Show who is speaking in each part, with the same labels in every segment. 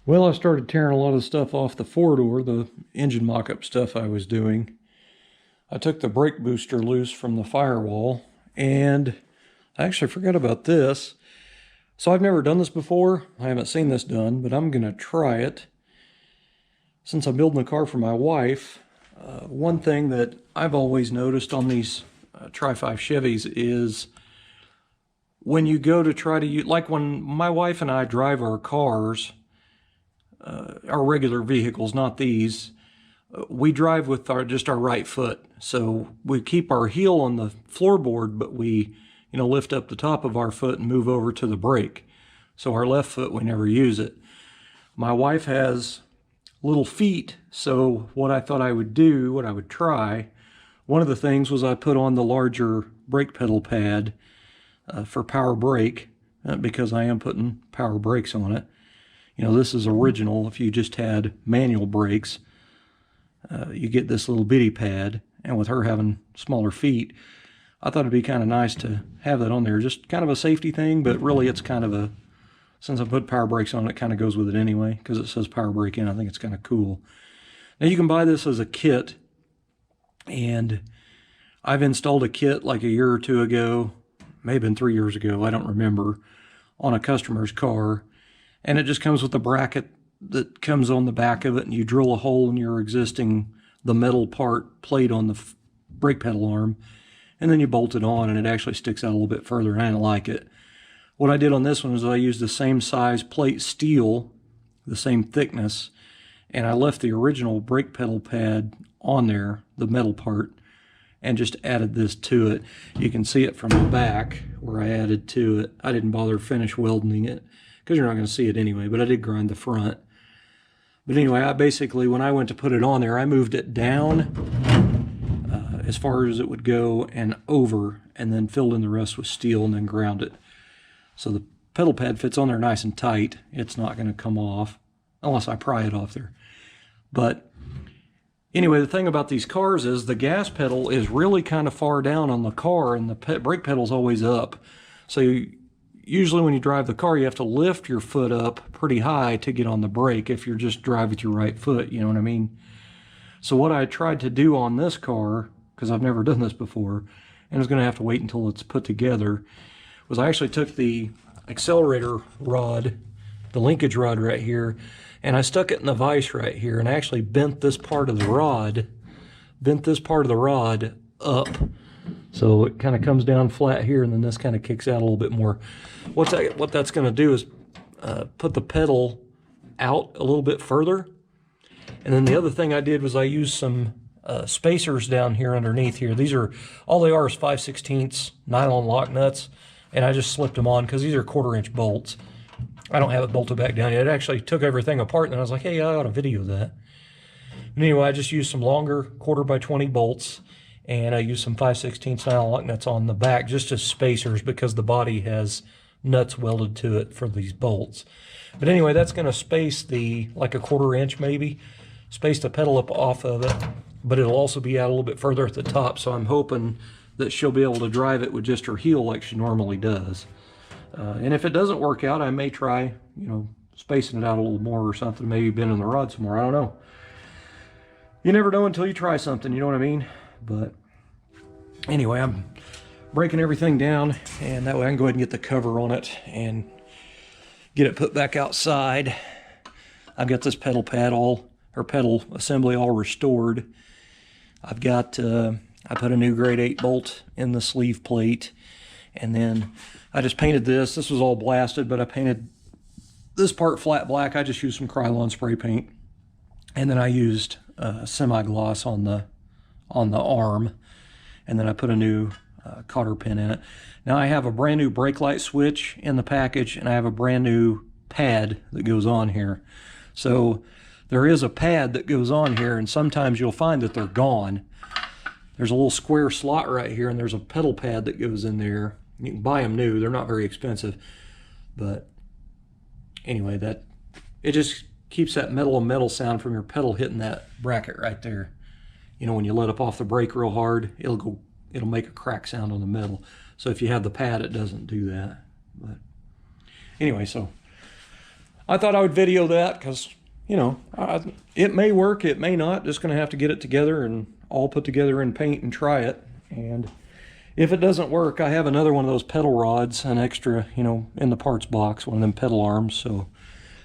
Speaker 1: Well, I started tearing a lot of stuff off the four-door, the engine mock-up stuff I was doing. I took the brake booster loose from the firewall, and I actually forgot about this. So I've never done this before. I haven't seen this done, but I'm going to try it. Since I'm building a car for my wife, one thing that I've always noticed on these Tri-5 Chevys is when you go to try to use, like when my wife and I drive our cars, our regular vehicles, not these, we drive with just our right foot. So we keep our heel on the floorboard, but we, lift up the top of our foot and move over to the brake. So our left foot, we never use it. My wife has little feet, so what I thought I would do, what I would try, one of the things was I put on the larger brake pedal pad for power brake, because I am putting power brakes on it. This is original. If you just had manual brakes, you get this little bitty pad, and with her having smaller feet, I thought it'd be kind of nice to have that on there. Just kind of a safety thing, but really it's kind of a, since I put power brakes on it, kind of goes with it anyway, because it says power brake in. I think it's kind of cool. Now you can buy this as a kit, and I've installed a kit like a year or two ago, maybe been 3 years ago, I don't remember, on a customer's car. And it just comes with a bracket that comes on the back of it, and you drill a hole in your the metal plate on the brake pedal arm, and then you bolt it on, and it actually sticks out a little bit further, and I didn't like it. What I did on this one is I used the same size plate steel, the same thickness, and I left the original brake pedal pad on there, the metal part, and just added this to it. You can see it from the back where I added to it. I didn't bother finish welding it, because you're not going to see it anyway, but I did grind the front. But anyway, I basically, when I went to put it on there, I moved it down as far as it would go and over, and then filled in the rest with steel and then ground it. So the pedal pad fits on there nice and tight. It's not going to come off unless I pry it off there. But anyway, the thing about these cars is the gas pedal is really kind of far down on the car, and the brake pedal's always up. So usually when you drive the car, you have to lift your foot up pretty high to get on the brake if you're just driving with your right foot, you know what I mean? So what I tried to do on this car, because I've never done this before, and I was going to have to wait until it's put together, was I actually took the accelerator rod, the linkage rod right here, and I stuck it in the vise right here, and I actually bent this part of the rod, up. So it kind of comes down flat here, and then this kind of kicks out a little bit more. What that's going to do is put the pedal out a little bit further. And then the other thing I did was I used some spacers down here underneath here. These are, all they are is 5/16 nylon lock nuts, and I just slipped them on because these are 1/4-inch bolts. I don't have it bolted back down yet. It actually took everything apart, and I was like, hey, I ought to video that. But anyway, I just used some longer 1/4x20 bolts, and I used some 5/16 nylon lock nuts on the back just as spacers because the body has nuts welded to it for these bolts. But anyway, that's going to space like a 1/4 inch maybe, space the pedal up off of it, but it'll also be out a little bit further at the top, so I'm hoping that she'll be able to drive it with just her heel like she normally does. And if it doesn't work out, I may try, spacing it out a little more or something, maybe bending the rod some more, I don't know. You never know until you try something, you know what I mean? But anyway, I'm breaking everything down, and that way I can go ahead and get the cover on it and get it put back outside. I've got this pedal pad pedal assembly all restored. I've got, I put a new grade 8 bolt in the sleeve plate, and then I just painted this. This was all blasted, but I painted this part flat black. I just used some Krylon spray paint, and then I used semi-gloss on the arm, and then I put a new cotter pin in it. Now I have a brand new brake light switch in the package, and I have a brand new pad that goes on here. So there is a pad that goes on here, and sometimes you'll find that they're gone. There's a little square slot right here, and there's a pedal pad that goes in there. You can buy them new. They're not very expensive. But anyway, it just keeps that metal on metal sound from your pedal hitting that bracket right there. When you let up off the brake real hard, it'll make a crack sound on the metal. So if you have the pad, it doesn't do that. But anyway, so I thought I would video that because, you know, it may work, it may not. Just going to have to get it together and all put together in paint and try it. And if it doesn't work, I have another one of those pedal rods, an extra, you know, in the parts box, one of them pedal arms. So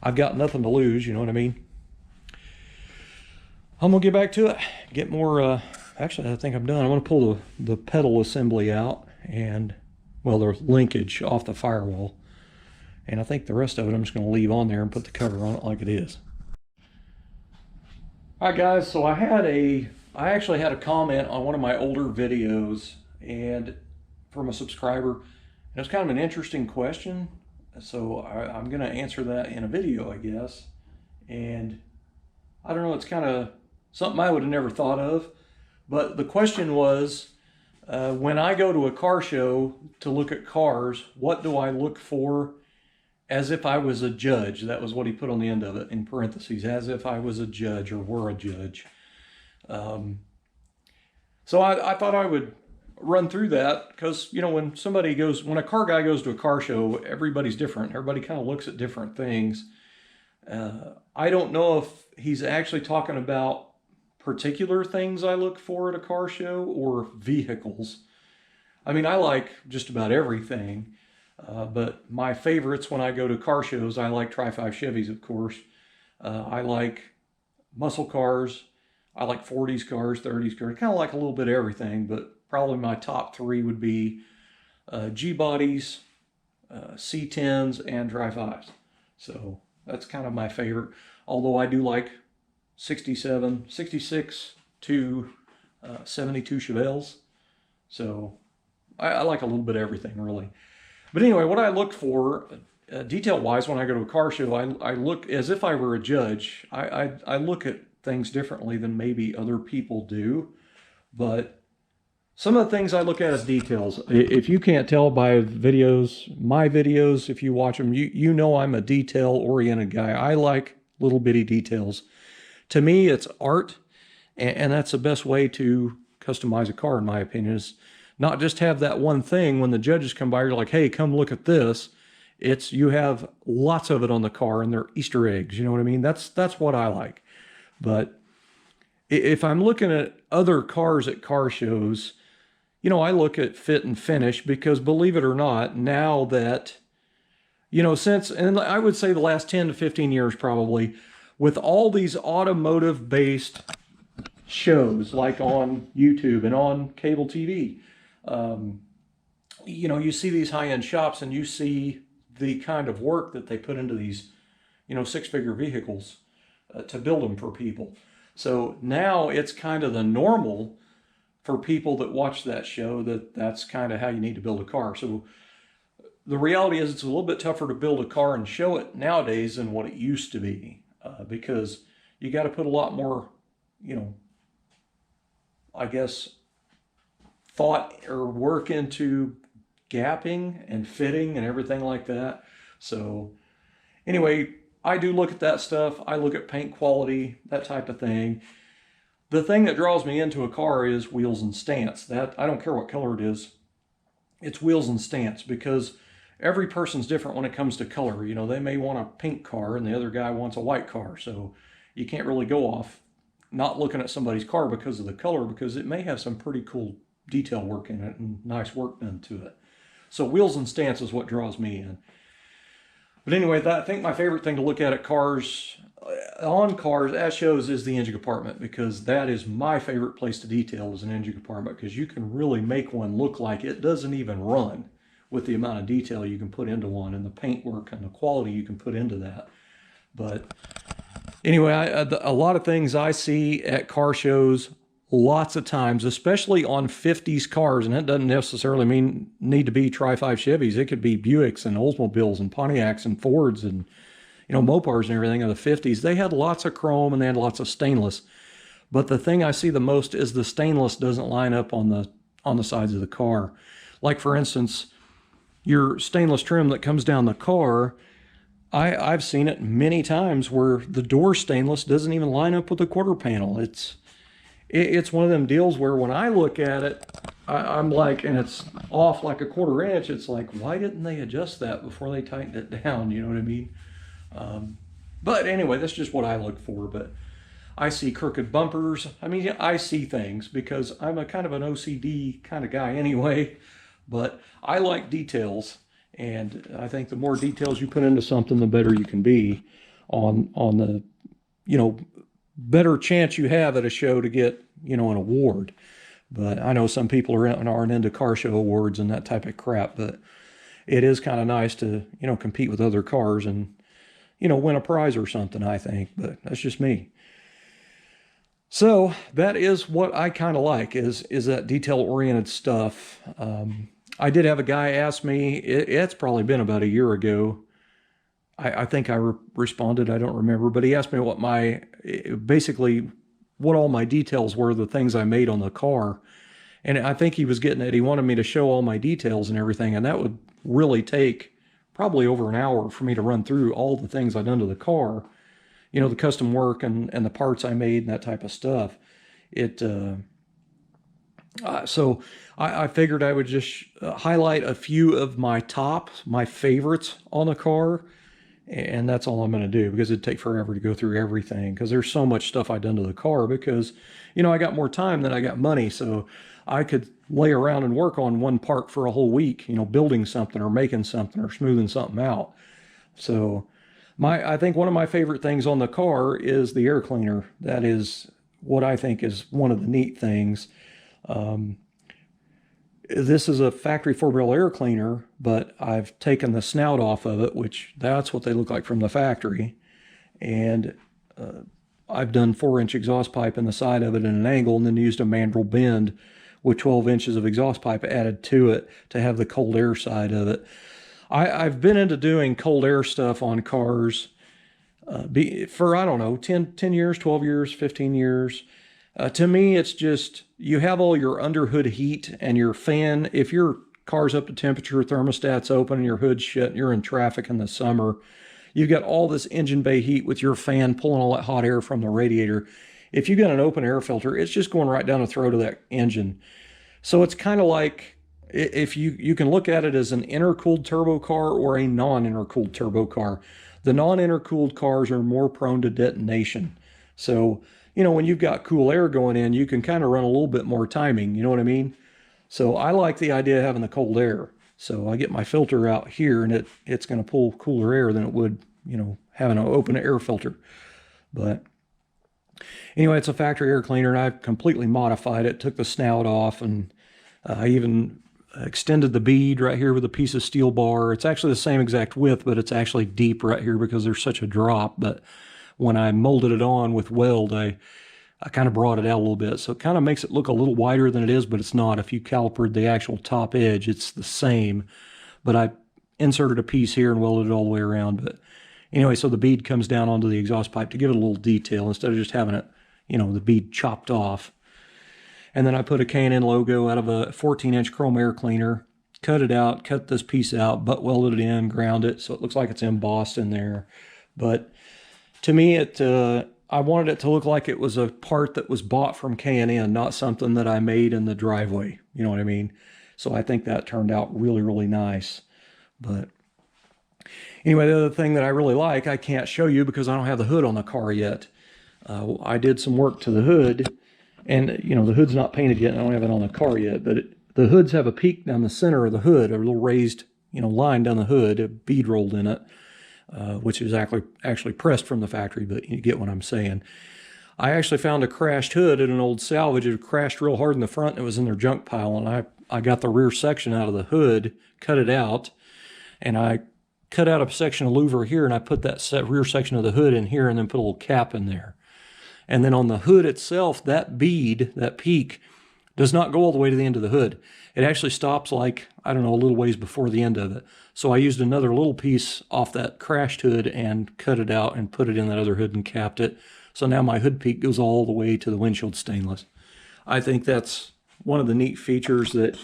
Speaker 1: I've got nothing to lose, you know what I mean? I'm going to get back to it, get more, actually I think I'm done. I'm going to pull the pedal assembly out and, well, the linkage off the firewall. And I think the rest of it I'm just going to leave on there and put the cover on it like it is. Alright guys, so I actually had a comment on one of my older videos and from a subscriber. It was kind of an interesting question, so I'm going to answer that in a video, I guess. And I don't know, it's kind of something I would have never thought of, but the question was, when I go to a car show to look at cars, what do I look for as if I was a judge? That was what he put on the end of it, in parentheses, as if I was a judge or were a judge. So I thought I would run through that because, you know, when a car guy goes to a car show, everybody's different. Everybody kind of looks at different things. I don't know if he's actually talking about particular things I look for at a car show or vehicles. I mean, I like just about everything. But my favorites when I go to car shows, I like Tri-5 Chevys, of course. I like muscle cars. I like 40s cars, 30s cars. Kind of like a little bit of everything, but probably my top three would be G-bodies, C10s, and Tri-5s. So that's kind of my favorite. Although I do like 66 to 72 Chevelles. So I like a little bit of everything, really. But anyway, what I look for, detail-wise, when I go to a car show, I look as if I were a judge. I look at things differently than maybe other people do. But some of the things I look at as details. If you can't tell by videos, my videos, if you watch them, you know I'm a detail-oriented guy. I like little bitty details. To me, it's art, and that's the best way to customize a car, in my opinion, is not just have that one thing. When the judges come by, you're like, hey, come look at this. You have lots of it on the car, and they're Easter eggs. You know what I mean? That's what I like. But if I'm looking at other cars at car shows, you know, I look at fit and finish because, believe it or not, now that, you know, and I would say the last 10 to 15 years probably, with all these automotive-based shows like on YouTube and on cable TV, you know, you see these high-end shops and you see the kind of work that they put into these, you know, six-figure vehicles to build them for people. So now it's kind of the normal for people that watch that show that's kind of how you need to build a car. So the reality is it's a little bit tougher to build a car and show it nowadays than what it used to be, because you got to put a lot more, you know, I guess, thought or work into gapping and fitting and everything like that. So anyway, I do look at that stuff. I look at paint quality, that type of thing. The thing that draws me into a car is wheels and stance. That I don't care what color it is. It's wheels and stance, because every person's different when it comes to color. You know, they may want a pink car and the other guy wants a white car. So you can't really go off not looking at somebody's car because of the color, because it may have some pretty cool detail work in it and nice work done to it. So wheels and stance is what draws me in. But anyway, I think my favorite thing to look at cars, at shows, is the engine compartment, because that is my favorite place to detail, is an engine compartment, because you can really make one look like it doesn't even run with the amount of detail you can put into one and the paint work and the quality you can put into that. But anyway, a lot of things I see at car shows lots of times, especially on 50s cars, and it doesn't necessarily need to be Tri-5 Chevys. It could be Buicks and Oldsmobiles and Pontiacs and Fords and, you know, Mopars and everything of the 50s. They had lots of chrome and they had lots of stainless. But the thing I see the most is the stainless doesn't line up on the sides of the car. Like, for instance, your stainless trim that comes down the car, I've seen it many times where the door stainless doesn't even line up with the quarter panel. It's one of them deals where when I look at it, I'm like, and it's off like a 1/4 inch. It's like, why didn't they adjust that before they tightened it down? You know what I mean? But anyway, that's just what I look for. But I see crooked bumpers. I mean, I see things because I'm a kind of an OCD kind of guy anyway. But I like details, and I think the more details you put into something, the better you can be on the, better chance you have at a show to get, an award. But I know some people aren't into car show awards and that type of crap, but it is kind of nice to, compete with other cars and, win a prize or something, I think. But that's just me. So that is what I kind of like is that detail-oriented stuff. I did have a guy ask me, it's probably been about a year ago. I think I responded, I don't remember, but he asked me basically what all my details were, the things I made on the car. And I think he was getting it. He wanted me to show all my details and everything, and that would really take probably over an hour for me to run through all the things I'd done to the car, the custom work and the parts I made and that type of stuff. So I figured I would just highlight a few of my favorites on the car, and that's all I'm going to do because it'd take forever to go through everything because there's so much stuff I've done to the car because, I got more time than I got money, so I could lay around and work on one part for a whole week, building something or making something or smoothing something out. So I think one of my favorite things on the car is the air cleaner. That is what I think is one of the neat things. This is a factory 4-barrel air cleaner, but I've taken the snout off of it, which that's what they look like from the factory. And I've done 4-inch exhaust pipe in the side of it in an angle and then used a mandrel bend with 12 inches of exhaust pipe added to it to have the cold air side of it. I've been into doing cold air stuff on cars for, I don't know, 10 years, 12 years, 15 years. To me, it's just, you have all your underhood heat and your fan. If your car's up to temperature, thermostat's open, and your hood's shut, and you're in traffic in the summer, you've got all this engine bay heat with your fan pulling all that hot air from the radiator. If you've got an open air filter, it's just going right down the throat of that engine. So it's kind of like, if you can look at it as an intercooled turbo car or a non-intercooled turbo car. The non-intercooled cars are more prone to detonation. So, when you've got cool air going in, you can kind of run a little bit more timing, you know what I mean? So I like the idea of having the cold air. So I get my filter out here and it's going to pull cooler air than it would, having an open air filter. But anyway, it's a factory air cleaner and I've completely modified it, took the snout off, and I even extended the bead right here with a piece of steel bar. It's actually the same exact width, but it's actually deep right here because there's such a drop. But when I molded it on with weld, I kind of brought it out a little bit. So it kind of makes it look a little wider than it is, but it's not. If you calipered the actual top edge, it's the same. But I inserted a piece here and welded it all the way around. But anyway, so the bead comes down onto the exhaust pipe to give it a little detail instead of just having it, the bead chopped off. And then I put a K&N logo out of a 14-inch chrome air cleaner, cut it out, cut this piece out, butt welded it in, ground it, so it looks like it's embossed in there. But to me, I wanted it to look like it was a part that was bought from K&N, not something that I made in the driveway. You know what I mean? So I think that turned out really, really nice. But anyway, the other thing that I really like, I can't show you because I don't have the hood on the car yet. I did some work to the hood. And, the hood's not painted yet, and I don't have it on the car yet, but the hoods have a peak down the center of the hood, a little raised, line down the hood, a bead rolled in it, which is actually pressed from the factory, but you get what I'm saying. I actually found a crashed hood at an old salvage. It crashed real hard in the front, and it was in their junk pile, and I got the rear section out of the hood, cut it out, and I cut out a section of louver here, and I put that rear section of the hood in here, and then put a little cap in there. And then on the hood itself, that bead, that peak, does not go all the way to the end of the hood. It actually stops like, I don't know, a little ways before the end of it. So I used another little piece off that crashed hood and cut it out and put it in that other hood and capped it. So now my hood peak goes all the way to the windshield stainless. I think that's one of the neat features, that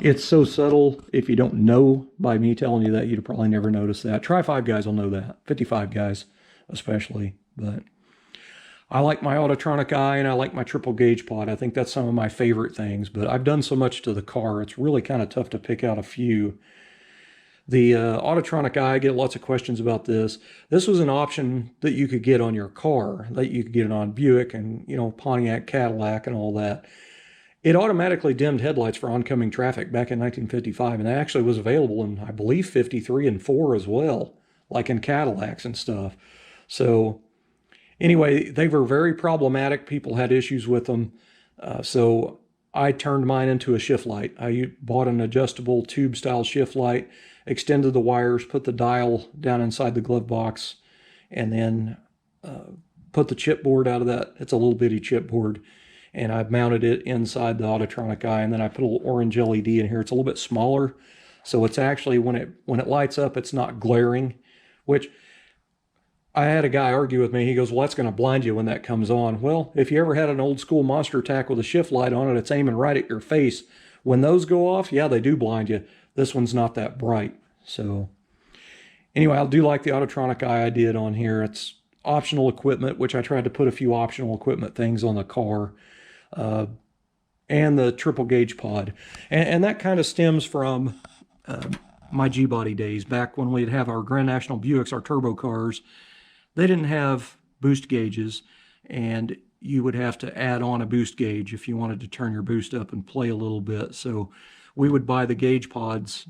Speaker 1: it's so subtle. If you don't know by me telling you that, you'd probably never notice that. Tri-5 guys will know that, 55 guys especially, but I like my Autotronic eye and I like my triple gauge pod. I think that's some of my favorite things, but I've done so much to the car, it's really kind of tough to pick out a few. The Autotronic Eye, I get lots of questions about this. This was an option that you could get on your car, that you could get it on Buick and, Pontiac, Cadillac and all that. It automatically dimmed headlights for oncoming traffic back in 1955, and that actually was available in, I believe, 53 and 4 as well, like in Cadillacs and stuff. So anyway, they were very problematic. People had issues with them. So I turned mine into a shift light. I bought an adjustable tube style shift light, extended the wires, put the dial down inside the glove box, and then put the chipboard out of that. It's a little bitty chipboard. And I've mounted it inside the Autotronic Eye, and then I put a little orange LED in here. It's a little bit smaller, so it's actually, when it lights up, it's not glaring, which I had a guy argue with me. He goes, well, that's going to blind you when that comes on. Well, if you ever had an old school monster attack with a shift light on it, it's aiming right at your face. When those go off, yeah, they do blind you. This one's not that bright. So anyway, I do like the Autotronic Eye I did on here. It's optional equipment, which I tried to put a few optional equipment things on the car. And the triple gauge pod. And that kind of stems from my G-Body days, back when we'd have our Grand National Buicks, our turbo cars. They didn't have boost gauges, and you would have to add on a boost gauge if you wanted to turn your boost up and play a little bit. So we would buy the gauge pods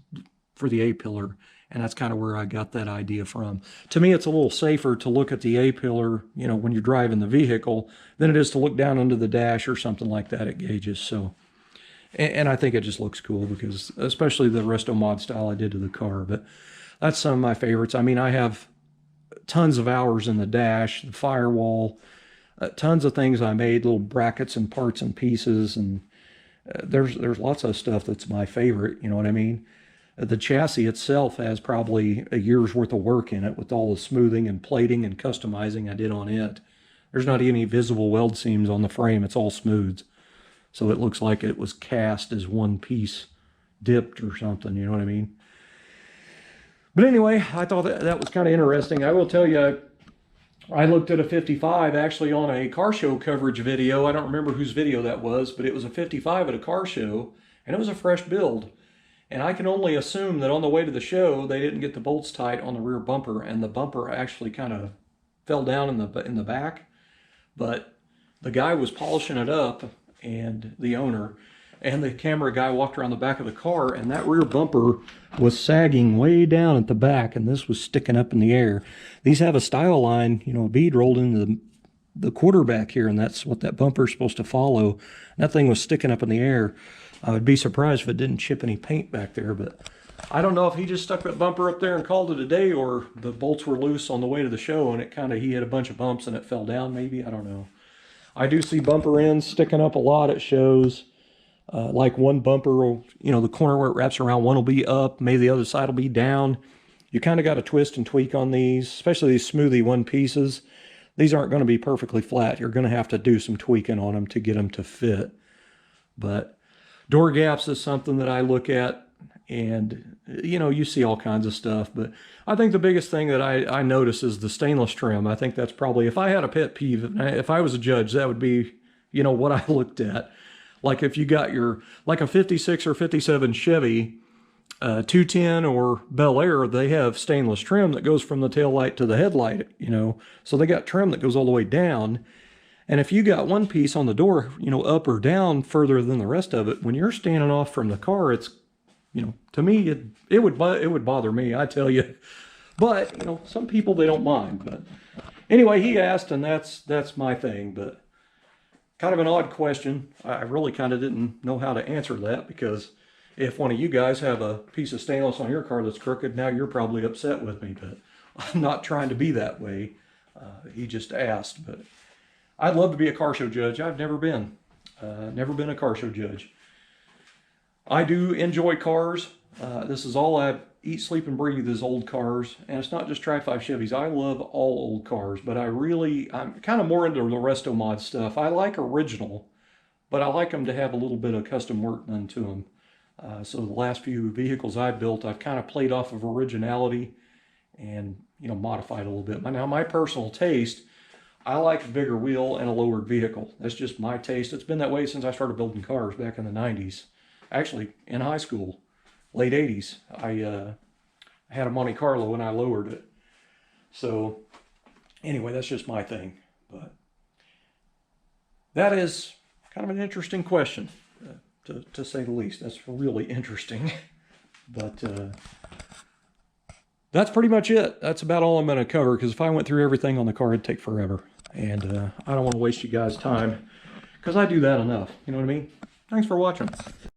Speaker 1: for the A-pillar, and that's kind of where I got that idea from. To me, it's a little safer to look at the A-pillar, when you're driving the vehicle, than it is to look down under the dash or something like that at gauges. So, and I think it just looks cool, because especially the resto mod style I did to the car. But that's some of my favorites. I mean, I have tons of hours in the dash, the firewall, tons of things I made, little brackets and parts and pieces, and there's lots of stuff that's my favorite, you know what I mean? The chassis itself has probably a year's worth of work in it, with all the smoothing and plating and customizing I did on it. There's not any visible weld seams on the frame. It's all smooth. So it looks like it was cast as one piece, dipped or something, you know what I mean? But anyway, I thought that was kind of interesting. I will tell you, I looked at a 55 actually on a car show coverage video. I don't remember whose video that was, but it was a 55 at a car show, and it was a fresh build. And I can only assume that on the way to the show, they didn't get the bolts tight on the rear bumper, and the bumper actually kind of fell down in the back. But the guy was polishing it up, and the owner, and the camera guy walked around the back of the car, and that rear bumper was sagging way down at the back, and this was sticking up in the air. These have a style line, a bead rolled into the quarterback here, and that's what that bumper is supposed to follow. And that thing was sticking up in the air. I would be surprised if it didn't chip any paint back there, but I don't know if he just stuck that bumper up there and called it a day, or the bolts were loose on the way to the show and he had a bunch of bumps and it fell down maybe. I don't know. I do see bumper ends sticking up a lot at shows. Like one bumper will, the corner where it wraps around, one will be up, maybe the other side will be down. You kind of got to twist and tweak on these, especially these smoothie one pieces. These aren't going to be perfectly flat. You're going to have to do some tweaking on them to get them to fit. But door gaps is something that I look at, and you see all kinds of stuff, but I think the biggest thing that I notice is the stainless trim. I think that's probably, if I had a pet peeve, if I was a judge, that would be, what I looked at. Like if you got like a 56 or 57 Chevy 210 or Bel Air, they have stainless trim that goes from the tail light to the headlight, so they got trim that goes all the way down. And if you got one piece on the door, up or down further than the rest of it, when you're standing off from the car, it's, to me, it would bother me, I tell you. But, some people, they don't mind. But anyway, he asked, and that's my thing. But kind of an odd question. I really kind of didn't know how to answer that, because if one of you guys have a piece of stainless on your car that's crooked, now you're probably upset with me. But I'm not trying to be that way. He just asked, but I'd love to be a car show judge. I've never been. Never been a car show judge. I do enjoy cars. This is all I eat, sleep, and breathe is old cars. And it's not just Tri-5 Chevys. I love all old cars, but I'm kind of more into the resto mod stuff. I like original, but I like them to have a little bit of custom work done to them. So the last few vehicles I've built, I've kind of played off of originality and, modified a little bit. Now, my personal taste, I like a bigger wheel and a lowered vehicle. That's just my taste. It's been that way since I started building cars back in the 90s. Actually, in high school, late 80s. I had a Monte Carlo and I lowered it. So anyway, that's just my thing. But that is kind of an interesting question, to say the least. That's really interesting. But that's pretty much it. That's about all I'm going to cover, because if I went through everything on the car, it'd take forever. And I don't want to waste you guys' time, because I do that enough. You know what I mean? Thanks for watching.